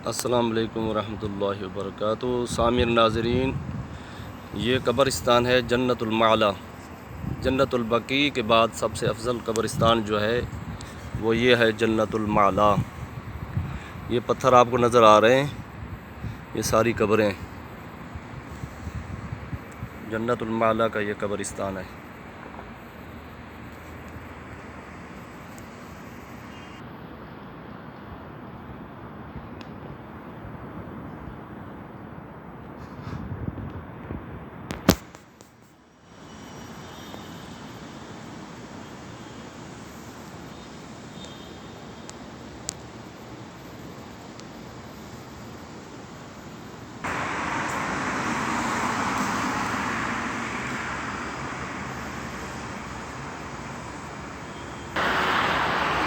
अस्सलाम वालेकुम रहमतुल्लाहि व बरकातुहू। सामिर नाज़रीन, ये कब्रिस्तान है जन्नतुल माला। जन्नतुल बकी के बाद सबसे अफजल कब्रिस्तान जो है वो ये है जन्नतुल माला। ये पत्थर आपको नज़र आ रहे हैं, ये सारी कब्रें जन्नतुल माला का ये कब्रिस्तान है।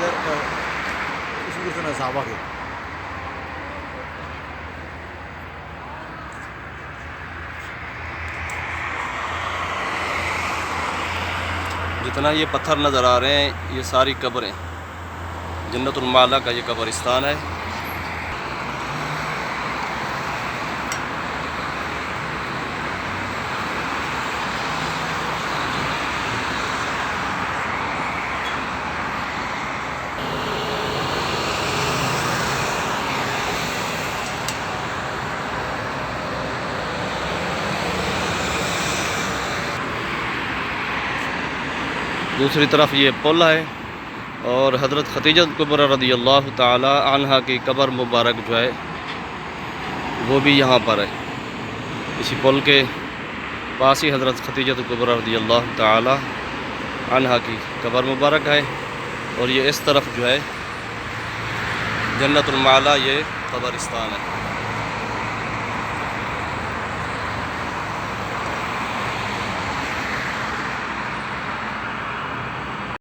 इधर उसमें साहबा के जितना ये पत्थर नज़र आ रहे हैं ये सारी कब्रें जन्नतुल माला का ये कब्रिस्तान है। दूसरी तरफ ये पुल है और हज़रत खदीजा कुबरा रज़ियल्लाहु ताला अन्हा की कब्र मुबारक जो है वो भी यहाँ पर है। इसी पुल के पास ही हज़रत खदीजा कुबरा रज़ियल्लाहु ताला अन्हा की कब्र मुबारक है। और ये इस तरफ जो है जन्नतुल माला ये कब्रिस्तान है।